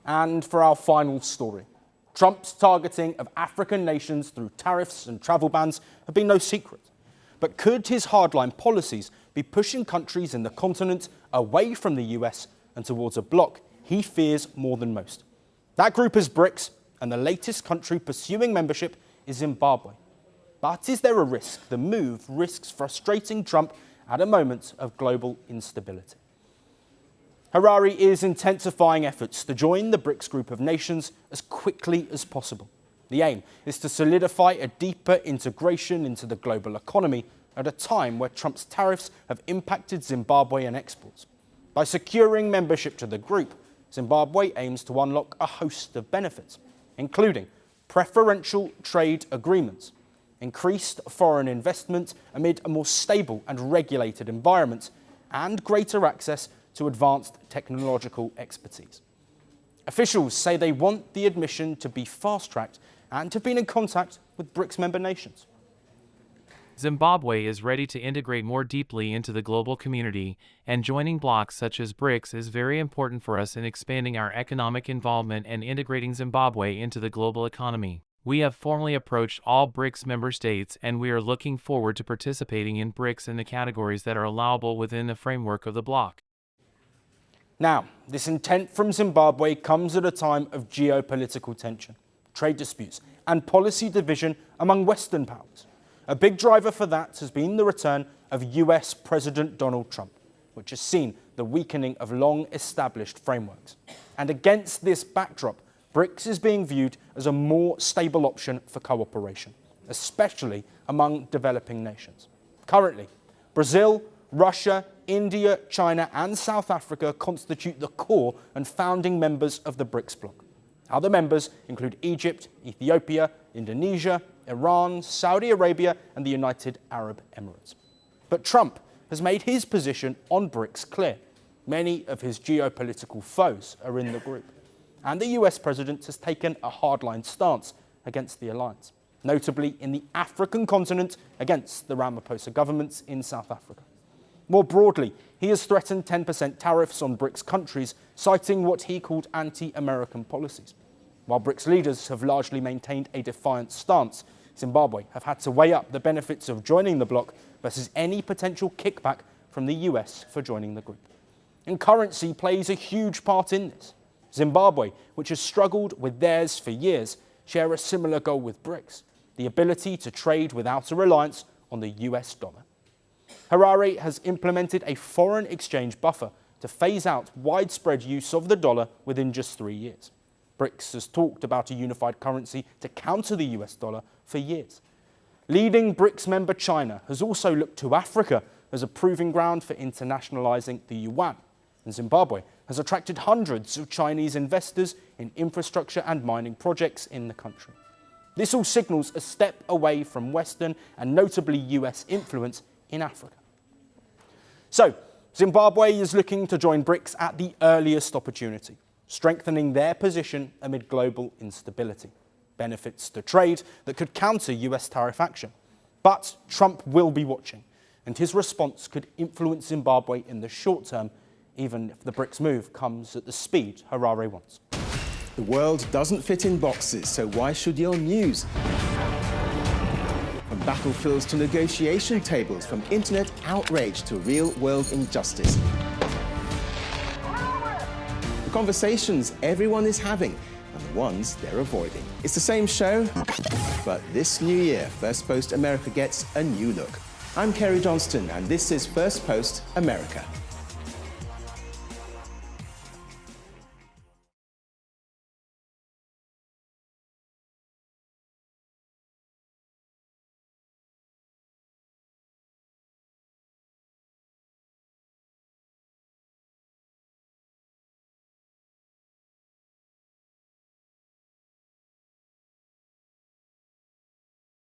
And for our final story, Trump's targeting of African nations through tariffs and travel bans have been no secret. But could his hardline policies be pushing countries in the continent away from the US and towards a bloc he fears more than most? That group is BRICS, and the latest country pursuing membership is Zimbabwe. But is there a risk the move risks frustrating Trump at a moment of global instability? Harare is intensifying efforts to join the BRICS group of nations as quickly as possible. The aim is to solidify a deeper integration into the global economy at a time where Trump's tariffs have impacted Zimbabwean exports. By securing membership to the group, Zimbabwe aims to unlock a host of benefits, including preferential trade agreements, increased foreign investment amid a more stable and regulated environment, and greater access to advanced technological expertise. Officials say they want the admission to be fast-tracked and have been in contact with BRICS member nations. Zimbabwe is ready to integrate more deeply into the global community, and joining blocs such as BRICS is very important for us in expanding our economic involvement and integrating Zimbabwe into the global economy. We have formally approached all BRICS member states, and we are looking forward to participating in BRICS in the categories that are allowable within the framework of the bloc. Now, this intent from Zimbabwe comes at a time of geopolitical tension, trade disputes, and policy division among Western powers. A big driver for that has been the return of US President Donald Trump, which has seen the weakening of long-established frameworks. And against this backdrop, BRICS is being viewed as a more stable option for cooperation, especially among developing nations. Currently, Brazil, Russia, India, China and South Africa constitute the core and founding members of the BRICS bloc. Other members include Egypt, Ethiopia, Indonesia, Iran, Saudi Arabia and the United Arab Emirates. But Trump has made his position on BRICS clear. Many of his geopolitical foes are in the group. And the US president has taken a hardline stance against the alliance, notably in the African continent against the Ramaphosa governments in South Africa. More broadly, he has threatened 10% tariffs on BRICS countries, citing what he called anti-American policies. While BRICS leaders have largely maintained a defiant stance, Zimbabwe have had to weigh up the benefits of joining the bloc versus any potential kickback from the US for joining the group. And currency plays a huge part in this. Zimbabwe, which has struggled with theirs for years, share a similar goal with BRICS, the ability to trade without a reliance on the US dollar. Harare has implemented a foreign exchange buffer to phase out widespread use of the dollar within just 3 years. BRICS has talked about a unified currency to counter the US dollar for years. Leading BRICS member China has also looked to Africa as a proving ground for internationalizing the yuan, and Zimbabwe has attracted hundreds of Chinese investors in infrastructure and mining projects in the country. This all signals a step away from Western and notably US influence in Africa. So, Zimbabwe is looking to join BRICS at the earliest opportunity, strengthening their position amid global instability. Benefits to trade that could counter US tariff action. But Trump will be watching, and his response could influence Zimbabwe in the short term, even if the BRICS move comes at the speed Harare wants. The world doesn't fit in boxes, so why should your news? From battlefields to negotiation tables, from internet outrage to real-world injustice. The conversations everyone is having and the ones they're avoiding. It's the same show, but this new year, First Post America gets a new look. I'm Kerry Johnston, and this is First Post America.